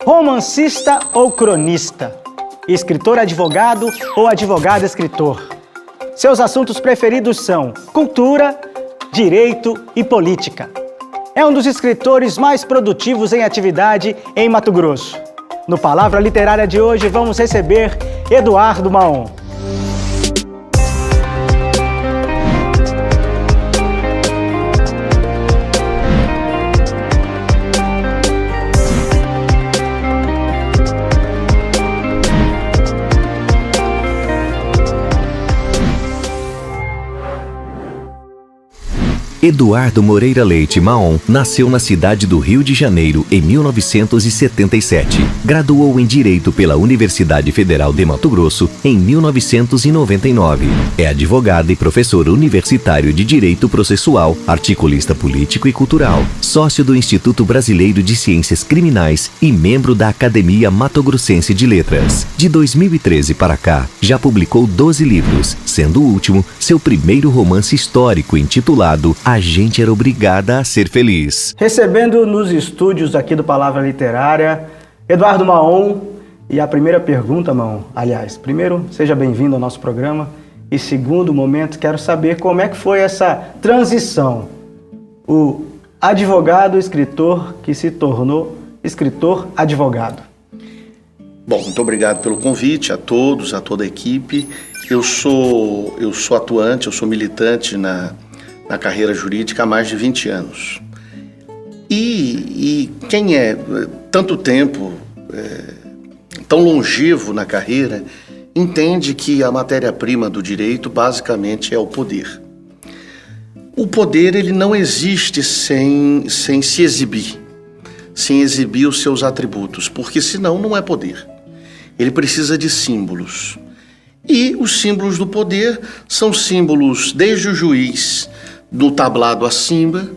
Romancista ou cronista? Escritor advogado ou advogado escritor? Seus assuntos preferidos são cultura, direito e política. É um dos escritores mais produtivos em atividade em Mato Grosso. No Palavra Literária de hoje vamos receber Eduardo Maon. Eduardo Moreira Leite Maon nasceu na cidade do Rio de Janeiro em 1977. Graduou em Direito pela Universidade Federal de Mato Grosso em 1999. É advogado e professor universitário de Direito Processual, articulista político e cultural, sócio do Instituto Brasileiro de Ciências Criminais e membro da Academia Mato Grossense de Letras. De 2013 para cá, já publicou 12 livros, sendo o último seu primeiro romance histórico intitulado A Gente Era Obrigada a Ser Feliz. Recebendo nos estúdios aqui do Palavra Literária, Eduardo Maon. E a primeira pergunta, Maon, aliás, primeiro, seja bem-vindo ao nosso programa. E segundo momento, quero saber como é que foi essa transição. O advogado escritor que se tornou escritor advogado. Bom, muito obrigado pelo convite a todos, a toda a equipe. Eu sou atuante, eu sou militante na carreira jurídica há mais de 20 anos. E quem é tanto tempo, tão longevo na carreira, entende que a matéria-prima do direito basicamente é o poder. O poder, ele não existe sem se exibir, sem exibir os seus atributos, porque senão não é poder. Ele precisa de símbolos. E os símbolos do poder são símbolos desde o juiz, do tablado a simba,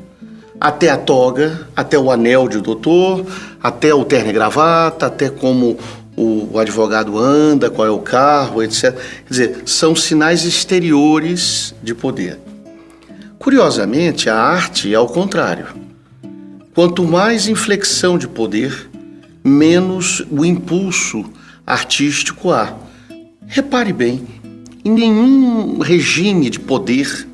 até a toga, até o anel de doutor, até o terno e gravata, até como o advogado anda, qual é o carro, etc. Quer dizer, são sinais exteriores de poder. Curiosamente, a arte é ao contrário. Quanto mais inflexão de poder, menos o impulso artístico há. Repare bem, em nenhum regime de poder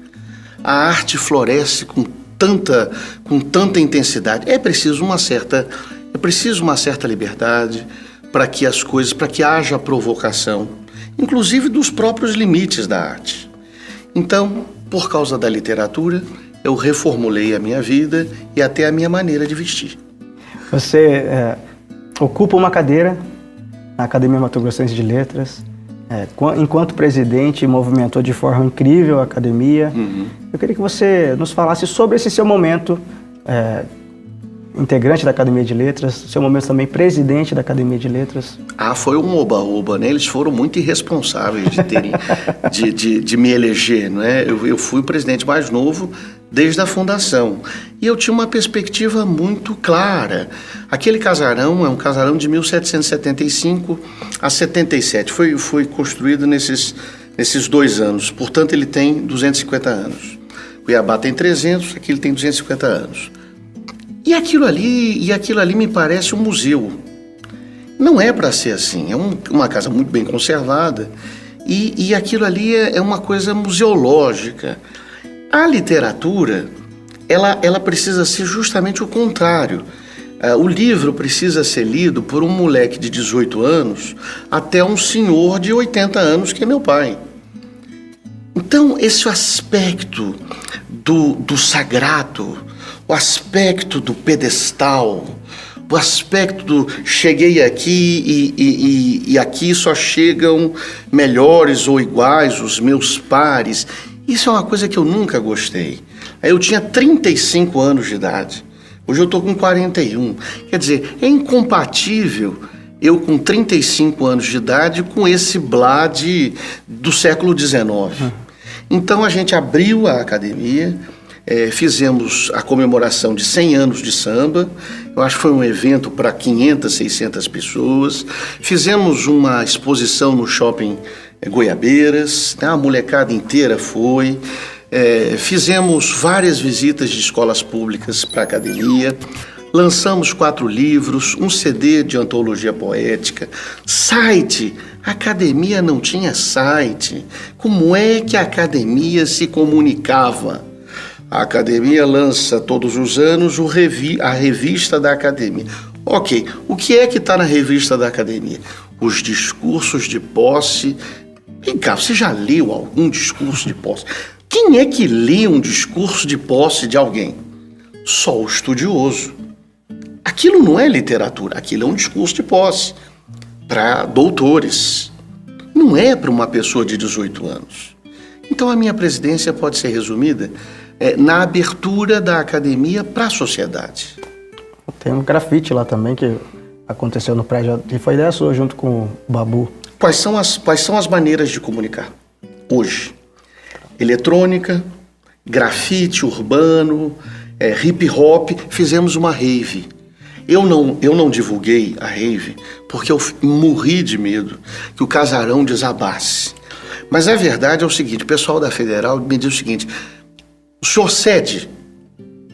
a arte floresce com tanta intensidade. É preciso uma certa liberdade para que haja provocação, inclusive dos próprios limites da arte. Então, por causa da literatura, eu reformulei a minha vida e até a minha maneira de vestir. Você ocupa uma cadeira na Academia Mato Grossense de Letras. Enquanto presidente, movimentou de forma incrível a academia. Eu queria que você nos falasse sobre esse seu momento, integrante da Academia de Letras, seu momento também presidente da Academia de Letras. Foi um oba-oba, né? Eles foram muito irresponsáveis de me eleger, não é? Eu fui o presidente mais novo desde a fundação. E eu tinha uma perspectiva muito clara. Aquele casarão é um casarão de 1775 a 77. Foi construído nesses 2 anos. Portanto, ele tem 250 anos. Cuiabá tem 300, aqui ele tem 250 anos. E aquilo ali me parece um museu. Não é para ser assim. É uma casa muito bem conservada. E aquilo ali é uma coisa museológica. A literatura, ela precisa ser justamente o contrário. O livro precisa ser lido por um moleque de 18 anos até um senhor de 80 anos, que é meu pai. Então, esse aspecto do sagrado, o aspecto do pedestal, o aspecto do cheguei aqui e aqui só chegam melhores ou iguais os meus pares, isso é uma coisa que eu nunca gostei. Eu tinha 35 anos de idade, hoje eu estou com 41. Quer dizer, é incompatível eu com 35 anos de idade com esse blá do século XIX. Então a gente abriu a academia, fizemos a comemoração de 100 anos de samba. Eu acho que foi um evento para 500, 600 pessoas. Fizemos uma exposição no shopping Goiabeiras, né? A molecada inteira foi. Fizemos várias visitas de escolas públicas para a academia. lançamos 4 livros, um CD de antologia poética, site. A academia não tinha site. Como é que a academia se comunicava? A academia lança todos os anos a revista da academia. Ok, o que é que está na revista da academia? Os discursos de posse. Vem cá, você já leu algum discurso de posse? Quem é que lê um discurso de posse de alguém? Só o estudioso. Aquilo não é literatura, aquilo é um discurso de posse para doutores. Não é para uma pessoa de 18 anos. Então a minha presidência pode ser resumida na abertura da academia para a sociedade. Tem um grafite lá também que aconteceu no prédio, e foi ideia sua junto com o Babu. Quais são as maneiras de comunicar hoje? Eletrônica, grafite urbano, hip hop, fizemos uma rave. Eu não divulguei a rave porque eu morri de medo que o casarão desabasse. Mas a verdade é o seguinte, o pessoal da Federal me disse o seguinte, o senhor cede?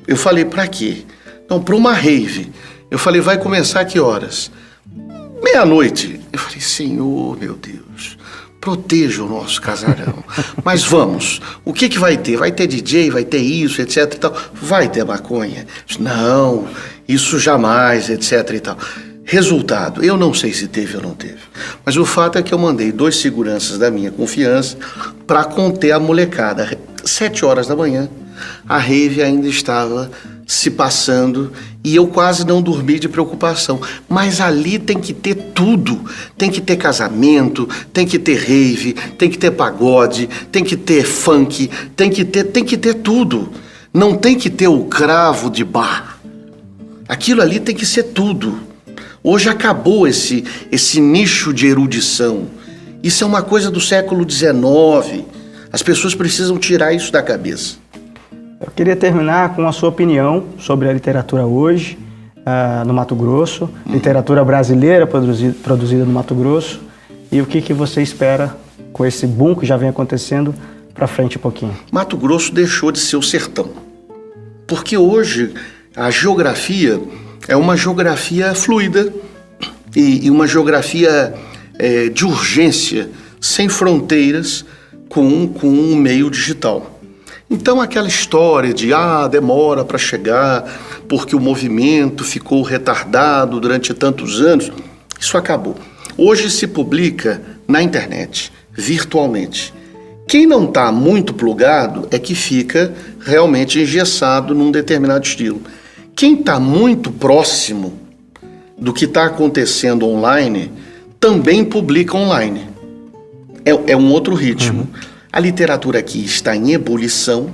Eu falei, para quê? Não, para uma rave. Eu falei, vai começar a que horas? 12:00. Eu falei, Senhor, meu Deus, proteja o nosso casarão. Mas vamos, o que vai ter? Vai ter DJ, vai ter isso, etc e tal. Vai ter maconha? Não, isso jamais, etc e tal. Resultado, eu não sei se teve ou não teve. Mas o fato é que eu mandei 2 seguranças da minha confiança para conter a molecada. 7h, a rave ainda estava se passando e eu quase não dormi de preocupação. Mas ali tem que ter tudo. Tem que ter casamento, tem que ter rave, tem que ter pagode, tem que ter funk, tem que ter tudo. Não tem que ter o cravo de bar. Aquilo ali tem que ser tudo. Hoje acabou esse nicho de erudição. Isso é uma coisa do século XIX. As pessoas precisam tirar isso da cabeça. Eu queria terminar com a sua opinião sobre a literatura hoje, no Mato Grosso, literatura brasileira produzida no Mato Grosso, e o que você espera com esse boom que já vem acontecendo para frente um pouquinho. Mato Grosso deixou de ser o sertão, porque hoje a geografia é uma geografia fluida e uma geografia de urgência, sem fronteiras, com um meio digital. Então aquela história de demora para chegar porque o movimento ficou retardado durante tantos anos, isso acabou. Hoje se publica na internet, virtualmente. Quem não está muito plugado é que fica realmente engessado num determinado estilo. Quem está muito próximo do que está acontecendo online também publica online. É um outro ritmo. A literatura aqui está em ebulição,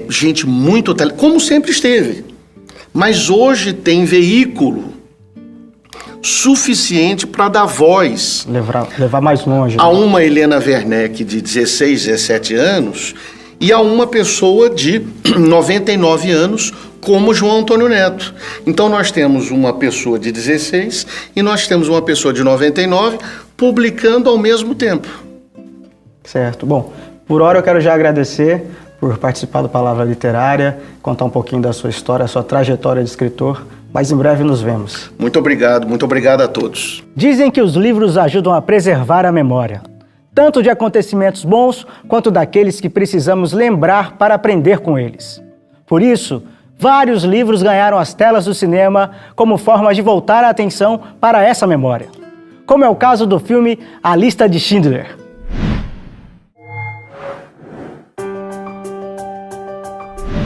gente muito... como sempre esteve. Mas hoje tem veículo suficiente para dar voz. Levar mais longe. A uma Helena Werneck de 16, 17 anos e a uma pessoa de 99 anos como João Antônio Neto. Então nós temos uma pessoa de 16 e nós temos uma pessoa de 99 publicando ao mesmo tempo. Certo. Bom, por hora eu quero já agradecer por participar do Palavra Literária, contar um pouquinho da sua história, sua trajetória de escritor, mas em breve nos vemos. Muito obrigado a todos. Dizem que os livros ajudam a preservar a memória, tanto de acontecimentos bons quanto daqueles que precisamos lembrar para aprender com eles. Por isso, vários livros ganharam as telas do cinema como forma de voltar a atenção para essa memória, como é o caso do filme A Lista de Schindler.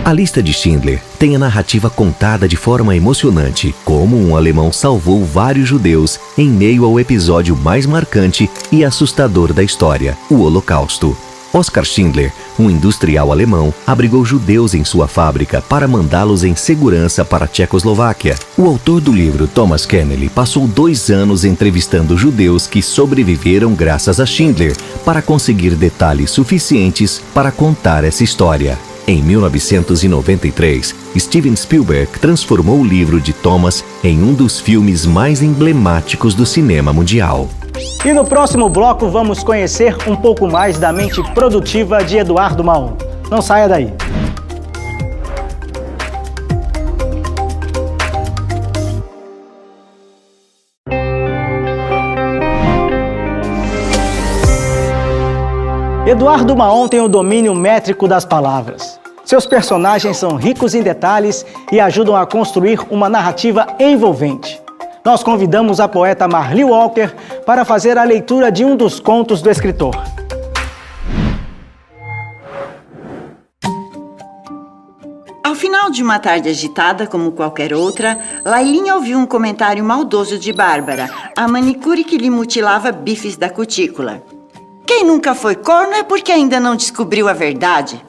A Lista de Schindler tem a narrativa contada de forma emocionante, como um alemão salvou vários judeus em meio ao episódio mais marcante e assustador da história, o Holocausto. Oskar Schindler, um industrial alemão, abrigou judeus em sua fábrica para mandá-los em segurança para a Tchecoslováquia. O autor do livro, Thomas Kenneally, passou 2 anos entrevistando judeus que sobreviveram graças a Schindler para conseguir detalhes suficientes para contar essa história. Em 1993, Steven Spielberg transformou o livro de Thomas em um dos filmes mais emblemáticos do cinema mundial. E no próximo bloco vamos conhecer um pouco mais da mente produtiva de Eduardo Maon. Não saia daí! Eduardo Maon tem o domínio métrico das palavras. Seus personagens são ricos em detalhes e ajudam a construir uma narrativa envolvente. Nós convidamos a poeta Marli Walker para fazer a leitura de um dos contos do escritor. Ao final de uma tarde agitada como qualquer outra, Lailinha ouviu um comentário maldoso de Bárbara, a manicure que lhe mutilava bifes da cutícula. Quem nunca foi corno é porque ainda não descobriu a verdade.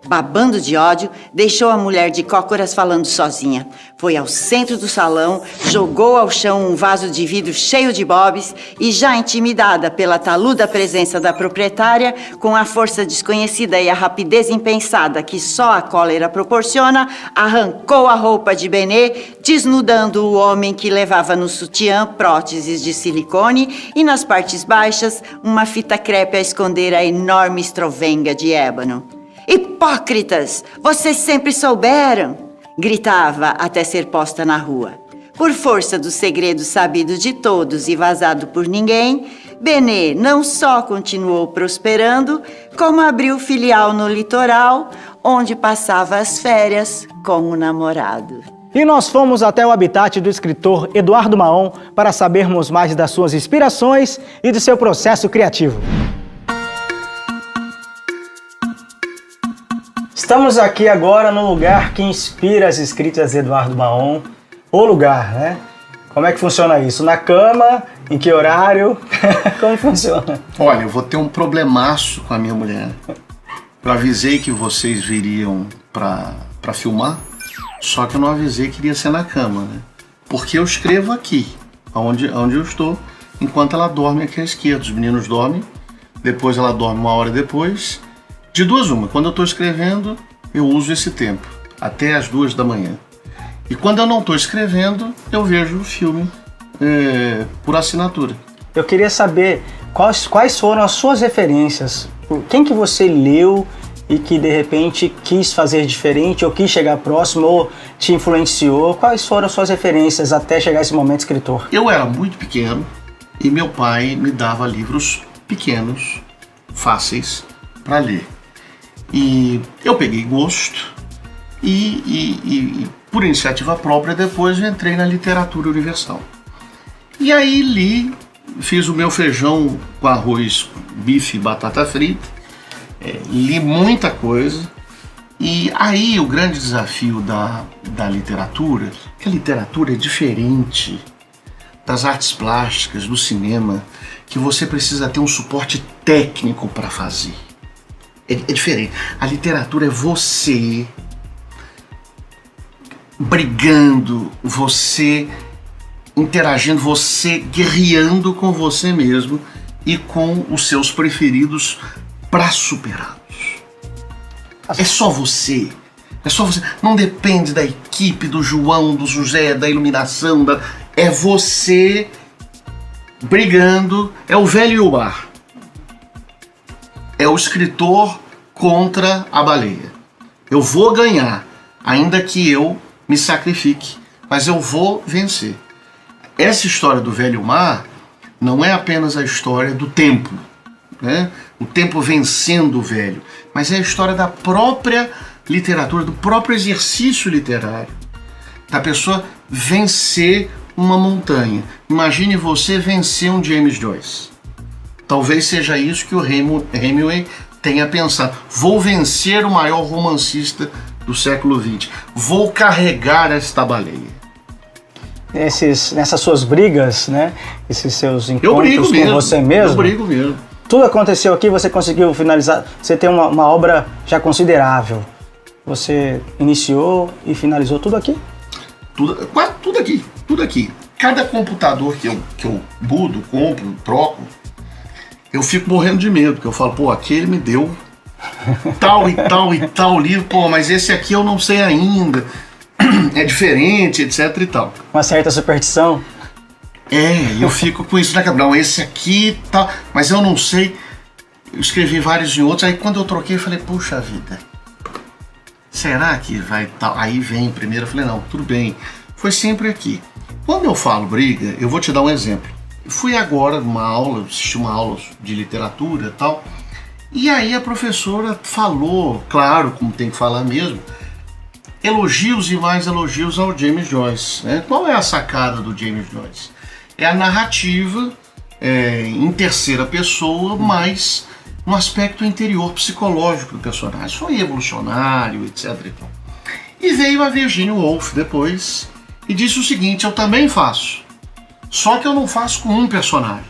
Babando de ódio, deixou a mulher de cócoras falando sozinha. Foi ao centro do salão, jogou ao chão um vaso de vidro cheio de bobs e, já intimidada pela taluda presença da proprietária, com a força desconhecida e a rapidez impensada que só a cólera proporciona, arrancou a roupa de Benê, desnudando o homem que levava no sutiã próteses de silicone e, nas partes baixas, uma fita crepe a esconder a enorme estrovenga de ébano. Hipócritas! Vocês sempre souberam! Gritava até ser posta na rua. Por força do segredo sabido de todos e vazado por ninguém, Benê não só continuou prosperando, como abriu filial no litoral, onde passava as férias com o namorado. E nós fomos até o habitat do escritor Eduardo Maon para sabermos mais das suas inspirações e do seu processo criativo. Estamos aqui agora no lugar que inspira as escritas de Eduardo Maon. O lugar, né? Como é que funciona isso? Na cama? Em que horário? Como funciona? Olha, eu vou ter um problemaço com a minha mulher. Eu avisei que vocês viriam pra filmar, só que eu não avisei que iria ser na cama, né? Porque eu escrevo aqui, onde eu estou, enquanto ela dorme aqui à esquerda. Os meninos dormem, depois ela dorme uma hora depois. De duas uma, quando eu estou escrevendo, eu uso esse tempo, até as 2 da manhã. E quando eu não estou escrevendo, eu vejo o filme por assinatura. Eu queria saber quais foram as suas referências. Quem que você leu e que de repente quis fazer diferente, ou quis chegar próximo, ou te influenciou? Quais foram as suas referências até chegar esse momento escritor? Eu era muito pequeno e meu pai me dava livros pequenos, fáceis para ler. E eu peguei gosto e por iniciativa própria depois eu entrei na literatura universal. E aí li, fiz o meu feijão com arroz, bife e batata frita, li muita coisa. E aí o grande desafio da literatura, que a literatura é diferente das artes plásticas, do cinema, que você precisa ter um suporte técnico para fazer. É diferente. A literatura é você brigando, você interagindo, você guerreando com você mesmo e com os seus preferidos para superá-los. É só você. É só você. Não depende da equipe, do João, do José, da iluminação. É você brigando. É o velho e o mar. É o escritor contra a baleia. Eu vou ganhar, ainda que eu me sacrifique, mas eu vou vencer. Essa história do velho mar não é apenas a história do tempo, né? O tempo vencendo o velho, mas é a história da própria literatura, do próprio exercício literário, da pessoa vencer uma montanha. Imagine você vencer um James Joyce. Talvez seja isso que o Hemingway tenha pensado. Vou vencer o maior romancista do século XX. Vou carregar esta baleia. Nessas suas brigas, né? Esses seus encontros com você mesmo. Eu brigo mesmo. Tudo aconteceu aqui, você conseguiu finalizar. Você tem uma obra já considerável. Você iniciou e finalizou tudo aqui? Quase tudo aqui. Tudo aqui. Cada computador que eu mudo, compro, troco, eu fico morrendo de medo, porque eu falo, pô, aquele me deu tal e tal e tal livro, pô, mas esse aqui eu não sei ainda, é diferente, etc e tal. Uma certa superstição? Eu fico com isso na cabeça, não, esse aqui tal, mas eu não sei, eu escrevi vários em outros, aí quando eu troquei eu falei, puxa vida, será que vai tal? Aí vem primeiro, eu falei, não, tudo bem, foi sempre aqui. Quando eu falo briga, eu vou te dar um exemplo. Fui agora numa aula, assisti uma aula de literatura e tal, E aí a professora falou, claro, como tem que falar mesmo, elogios e mais elogios ao James Joyce. Né? Qual é a sacada do James Joyce? É a narrativa em terceira pessoa, mas no aspecto interior psicológico do personagem. Foi evolucionário, etc. E veio a Virginia Woolf depois e disse o seguinte: eu também faço, só que eu não faço com um personagem.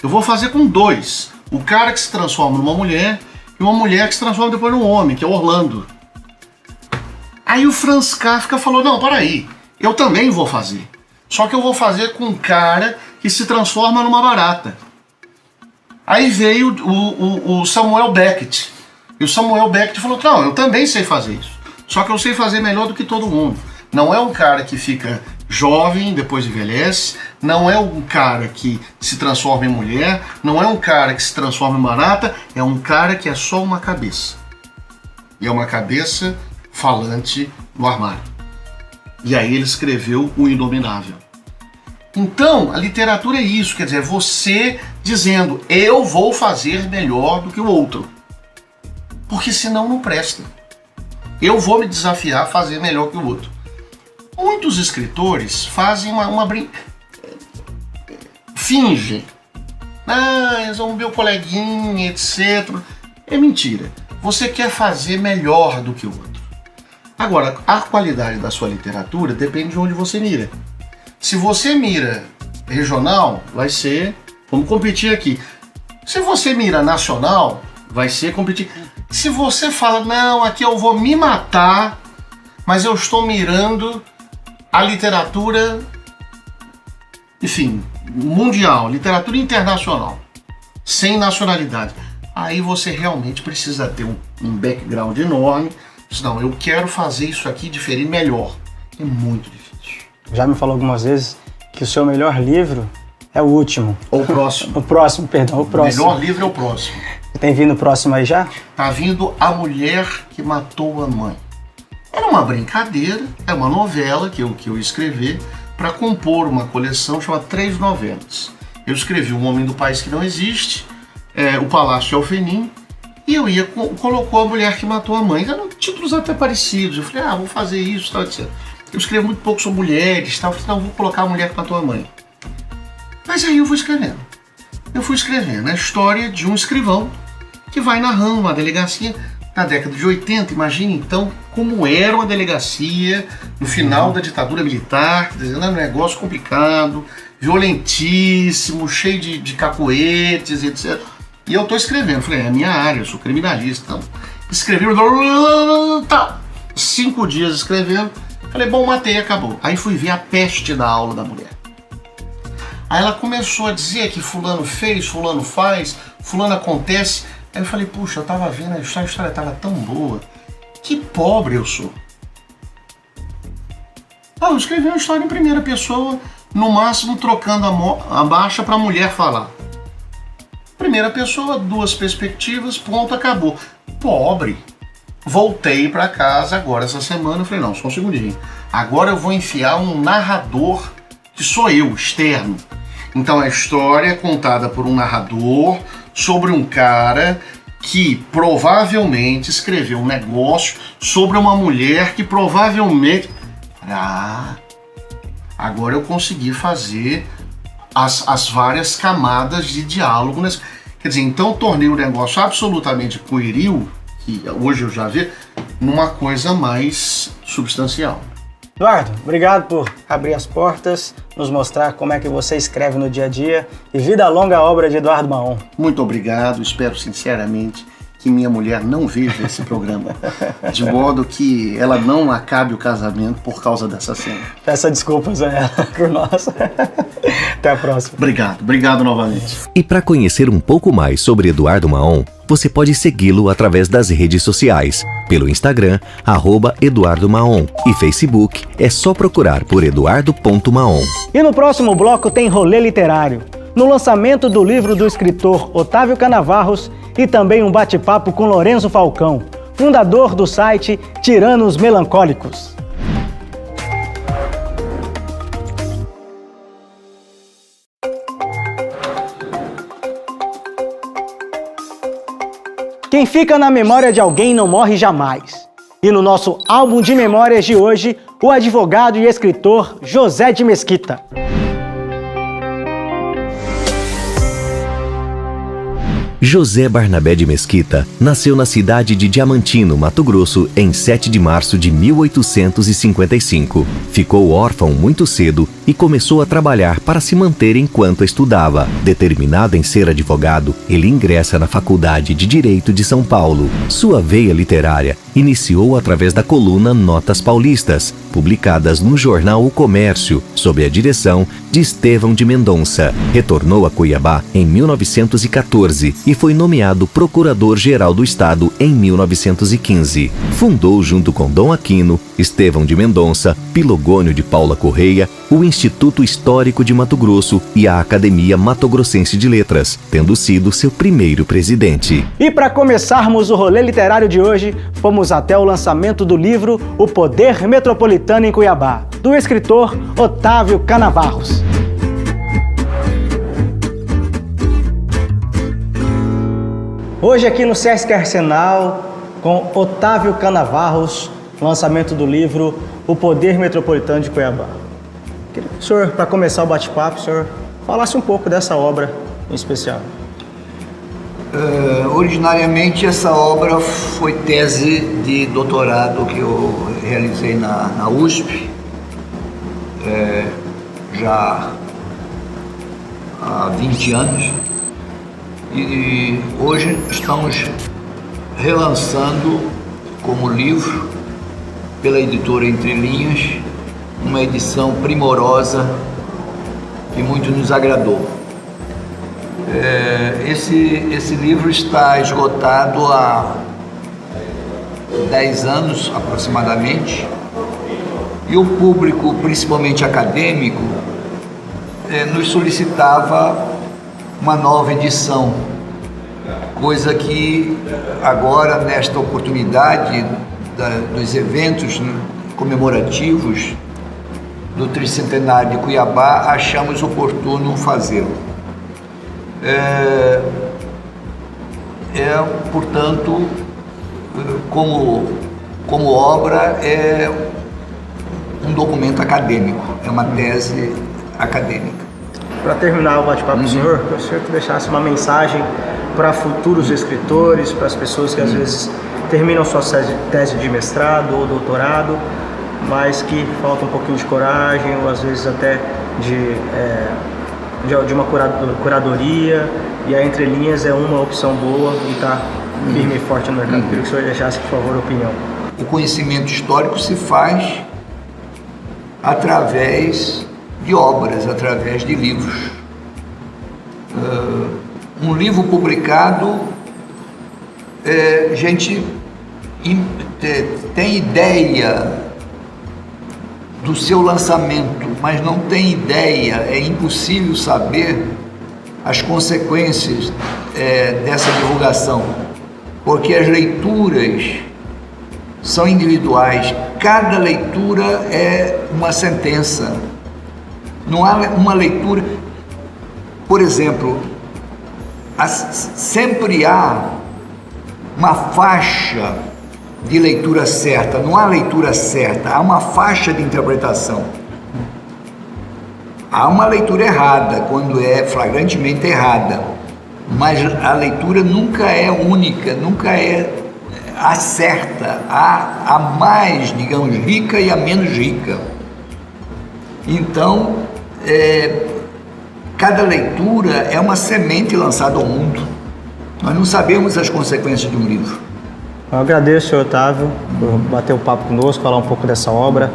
Eu vou fazer com dois. O cara que se transforma numa mulher e uma mulher que se transforma depois num homem, que é Orlando. Aí o Franz Kafka falou, não, peraí, eu também vou fazer. Só que eu vou fazer com um cara que se transforma numa barata. Aí veio o Samuel Beckett. E o Samuel Beckett falou, não, eu também sei fazer isso. Só que eu sei fazer melhor do que todo mundo. Não é um cara que fica jovem, depois envelhece. Não é um cara que se transforma em mulher. Não é um cara que se transforma em barata. É um cara que é só uma cabeça. E é uma cabeça falante no armário. E aí ele escreveu O Inominável. Então, a literatura é isso, quer dizer, você dizendo, eu vou fazer melhor do que o outro. Porque senão não presta. Eu vou me desafiar a fazer melhor que o outro. Muitos escritores fazem fingem. Eles vão ver o coleguinha, etc. É mentira. Você quer fazer melhor do que o outro. Agora, a qualidade da sua literatura depende de onde você mira. Se você mira regional, vai ser, vamos competir aqui. Se você mira nacional, vai ser competir. Se você fala, não, aqui eu vou me matar, mas eu estou mirando a literatura, enfim, mundial, literatura internacional, sem nacionalidade. Aí você realmente precisa ter um background enorme. Não, eu quero fazer isso aqui diferente, melhor. É muito difícil. Já me falou algumas vezes que o seu melhor livro é o último. Ou o próximo. O próximo, perdão, o próximo. O melhor livro é o próximo. Tem vindo o próximo aí já? Tá vindo A Mulher que Matou a Mãe. Era uma brincadeira, é uma novela que eu escrevi para compor uma coleção chamada 3 novelas. Eu escrevi O Homem do País que Não Existe, O Palácio de Alfenim, e eu colocou A Mulher que Matou a Mãe. Eram títulos até parecidos. Eu falei, vou fazer isso, tal, etc. Eu escrevo muito pouco sobre mulheres, tal. Eu falei, não, vou colocar A Mulher que Matou a Mãe. Mas aí eu fui escrevendo. Eu fui escrevendo a história de um escrivão que vai narrando uma delegacia na década de 80. Imagine então como era uma delegacia no final da ditadura militar, um negócio complicado, violentíssimo, cheio de cacoetes, etc. E eu estou escrevendo, falei, é a minha área, eu sou criminalista. Então, escrevi, 5 dias escrevendo, falei, bom, matei, acabou. Aí fui ver a peste da aula da mulher. Aí ela começou a dizer que fulano fez, fulano faz, fulano acontece. Aí eu falei, puxa, eu tava vendo, a história tava tão boa, que pobre eu sou. Eu escrevi uma história em primeira pessoa, no máximo trocando a marcha para a mulher falar. Primeira pessoa, 2 perspectivas, ponto, acabou. Pobre. Voltei para casa agora essa semana, falei, não, só um segundinho. Agora eu vou enfiar um narrador que sou eu, externo. Então a história é contada por um narrador sobre um cara que provavelmente escreveu um negócio sobre uma mulher que provavelmente... agora eu consegui fazer as várias camadas de diálogo. Quer dizer, então eu tornei o negócio absolutamente pueril, que hoje eu já vi, numa coisa mais substancial. Eduardo, obrigado por abrir as portas, nos mostrar como é que você escreve no dia a dia, e vida longa a obra de Eduardo Maon. Muito obrigado, espero sinceramente que minha mulher não veja esse programa, de modo que ela não acabe o casamento por causa dessa cena. Peça desculpas a ela por nós. Até a próxima. Obrigado novamente. E para conhecer um pouco mais sobre Eduardo Maon, você pode segui-lo através das redes sociais, pelo Instagram, @Eduardo Maon, e Facebook, é só procurar por eduardo.maon. E no próximo bloco tem rolê literário, no lançamento do livro do escritor Otávio Canavarros e também um bate-papo com Lorenzo Falcão, fundador do site Tiranos Melancólicos. Quem fica na memória de alguém não morre jamais. E no nosso álbum de memórias de hoje, o advogado e escritor José de Mesquita. José Barnabé de Mesquita nasceu na cidade de Diamantino, Mato Grosso, em 7 de março de 1855. Ficou órfão muito cedo e começou a trabalhar para se manter enquanto estudava. Determinado em ser advogado, ele ingressa na Faculdade de Direito de São Paulo. Sua veia literária iniciou através da coluna Notas Paulistas, publicadas no jornal O Comércio, sob a direção de Estevão de Mendonça. Retornou a Cuiabá em 1914 e foi nomeado Procurador-Geral do Estado em 1915. Fundou, junto com Dom Aquino, Estevão de Mendonça, Pilogônio de Paula Correia, o Instituto Histórico de Mato Grosso e a Academia Mato-Grossense de Letras, tendo sido seu primeiro presidente. E para começarmos o rolê literário de hoje, fomos até o lançamento do livro O Poder Metropolitano em Cuiabá, do escritor Otávio Canavarros. Hoje aqui no Sesc Arsenal, com Otávio Canavarros, lançamento do livro O Poder Metropolitano de Cuiabá. Queria que o senhor, para começar o bate-papo, o senhor falasse um pouco dessa obra em especial. Originariamente essa obra foi tese de doutorado que eu realizei na USP, já há 20 anos, e hoje estamos relançando como livro pela editora Entre Linhas, uma edição primorosa que muito nos agradou. Esse livro está esgotado há 10 anos aproximadamente, e o público, principalmente acadêmico, nos solicitava uma nova edição, coisa que agora, nesta oportunidade dos eventos comemorativos do tricentenário de Cuiabá, achamos oportuno fazê-lo. Portanto, como obra, é um documento acadêmico, é uma tese acadêmica. Para terminar o bate-papo com o senhor, eu gostaria que deixasse uma mensagem para futuros escritores, para as pessoas que às vezes terminam sua tese de mestrado ou doutorado, mas que falta um pouquinho de coragem, ou às vezes até de uma curadoria, e a Entre Linhas é uma opção boa e está firme e forte no mercado. Queria que o senhor deixasse, por favor, a opinião. O conhecimento histórico se faz através de obras, através de livros. Um livro publicado, a gente tem ideia do seu lançamento, mas não tem ideia, é impossível saber as consequências dessa divulgação, porque as leituras são individuais, cada leitura é uma sentença. Não há uma leitura, por exemplo, sempre há uma faixa de leitura certa, não há leitura certa, há uma faixa de interpretação. Há uma leitura errada, quando é flagrantemente errada, mas a leitura nunca é única, nunca é a certa, há a mais, digamos, rica e a menos rica. Então, cada leitura é uma semente lançada ao mundo. Nós não sabemos as consequências de um livro. Eu agradeço, senhor Otávio, por bater o papo conosco, falar um pouco dessa obra,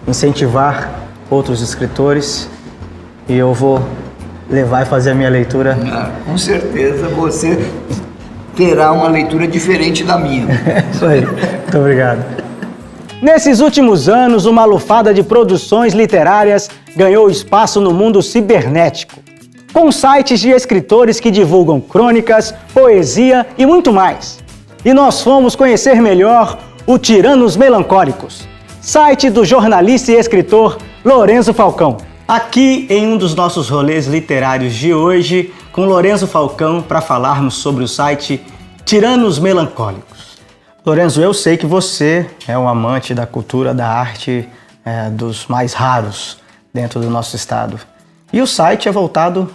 incentivar outros escritores, e eu vou levar e fazer a minha leitura. Com certeza você terá uma leitura diferente da minha. Isso aí, muito obrigado. Nesses últimos anos, uma lufada de produções literárias ganhou espaço no mundo cibernético, com sites de escritores que divulgam crônicas, poesia e muito mais. E nós fomos conhecer melhor o Tiranos Melancólicos, site do jornalista e escritor Lourenço Falcão. Aqui em um dos nossos rolês literários de hoje, com Lourenço Falcão, para falarmos sobre o site Tiranos Melancólicos. Lorenzo, eu sei que você é um amante da cultura, da arte, dos mais raros dentro do nosso estado. E o site é voltado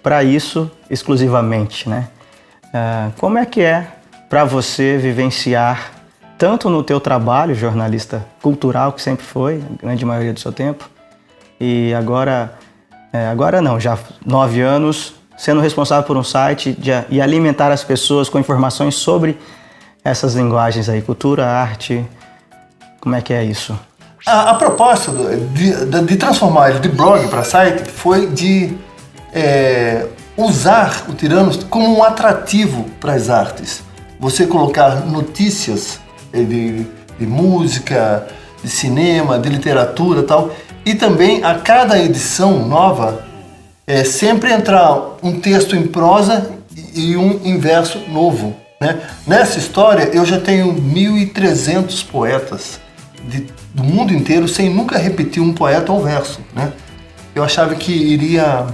para isso exclusivamente, né? Como é que é para você vivenciar, tanto no teu trabalho, jornalista cultural, que sempre foi, a grande maioria do seu tempo, e agora não, já 9 anos, sendo responsável por um site e alimentar as pessoas com informações sobre essas linguagens aí, cultura, arte, como é que é isso? A proposta de transformar ele de blog para site foi de usar o Tiranos como um atrativo para as artes. Você colocar notícias de música, de cinema, de literatura e tal, e também a cada edição nova sempre entrar um texto em prosa e um em verso novo, né? Nessa história eu já tenho 1.300 poetas do mundo inteiro sem nunca repetir um poeta ou verso, né? Eu achava que iria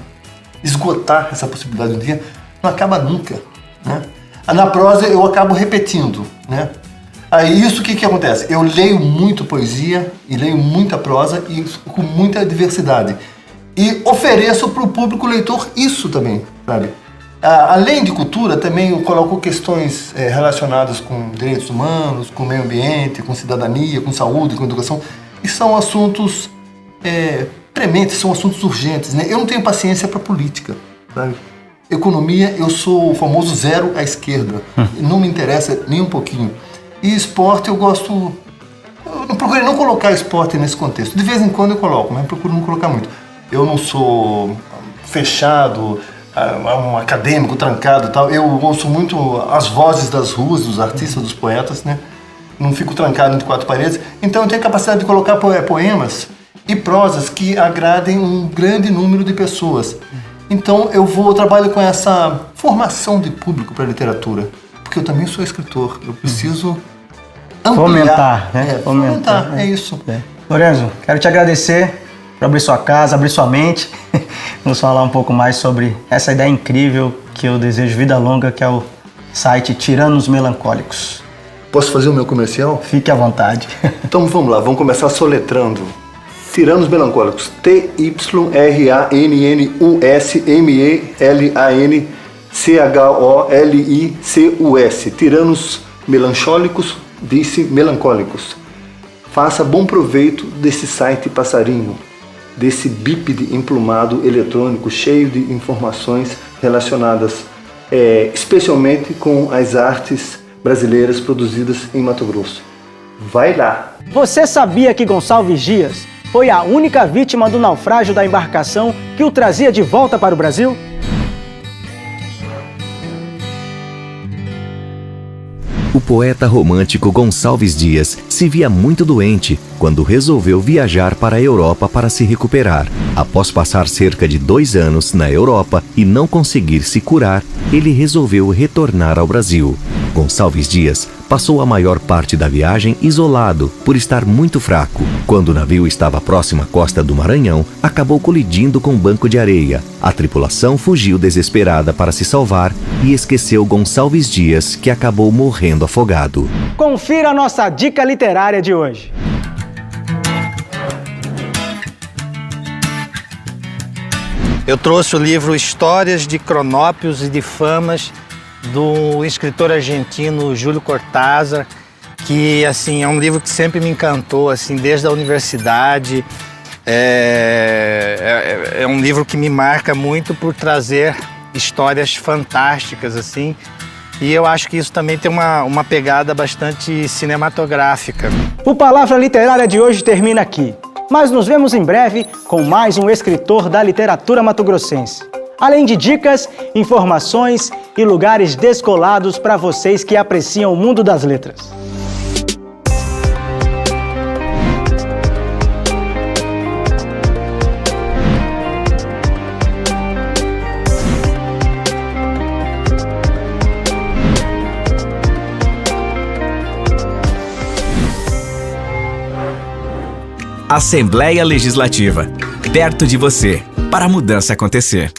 esgotar essa possibilidade um dia, não acaba nunca, né? Na prosa eu acabo repetindo, né? Aí isso o que acontece? Eu leio muito poesia e leio muita prosa e com muita diversidade. E ofereço para o público leitor isso também, sabe? Além de cultura, também eu coloco questões relacionadas com direitos humanos, com meio ambiente, com cidadania, com saúde, com educação. E são assuntos prementes, são assuntos urgentes, né? Eu não tenho paciência para política, sabe? Economia, eu sou o famoso zero à esquerda. Não me interessa nem um pouquinho. E esporte eu gosto... Eu não procurei não colocar esporte nesse contexto. De vez em quando eu coloco, mas procuro não colocar muito. Eu não sou fechado, um acadêmico, trancado e tal. Eu ouço muito as vozes das ruas, dos artistas, dos poetas, né? Não fico trancado entre 4 paredes. Então eu tenho a capacidade de colocar poemas e prosas que agradem um grande número de pessoas. Então eu trabalho com essa formação de público para a literatura. Porque eu também sou escritor. Eu preciso ampliar. Fomentar, né? Fomentar, é isso. Lorenzo, quero te agradecer por abrir sua casa, abrir sua mente. Vamos falar um pouco mais sobre essa ideia incrível que eu desejo vida longa, que é o site Tiranos Melancólicos. Posso fazer o meu comercial? Fique à vontade. Então vamos lá, vamos começar soletrando. Tiranos Melancólicos, TYRANUSMELANCHOLICUS. Tiranos Melancólicos, disse melancólicos. Faça bom proveito desse site passarinho, desse bípede emplumado eletrônico cheio de informações relacionadas especialmente com as artes brasileiras produzidas em Mato Grosso. Vai lá! Você sabia que Gonçalves Dias foi a única vítima do naufrágio da embarcação que o trazia de volta para o Brasil? O poeta romântico Gonçalves Dias se via muito doente quando resolveu viajar para a Europa para se recuperar. Após passar cerca de 2 anos na Europa e não conseguir se curar, ele resolveu retornar ao Brasil. Gonçalves Dias passou a maior parte da viagem isolado por estar muito fraco. Quando o navio estava próximo à costa do Maranhão, acabou colidindo com um banco de areia. A tripulação fugiu desesperada para se salvar e esqueceu Gonçalves Dias, que acabou morrendo afogado. Confira a nossa dica literária de hoje. Eu trouxe o livro Histórias de Cronópios e de Famas, do escritor argentino Júlio Cortázar, que assim é um livro que sempre me encantou, assim, desde a universidade. É um livro que me marca muito por trazer histórias fantásticas, assim, e eu acho que isso também tem uma pegada bastante cinematográfica. O Palavra Literária de hoje termina aqui, mas nos vemos em breve com mais um escritor da literatura mato-grossense. Além de dicas, informações e lugares descolados para vocês que apreciam o mundo das letras. Assembleia Legislativa, perto de você, para a mudança acontecer.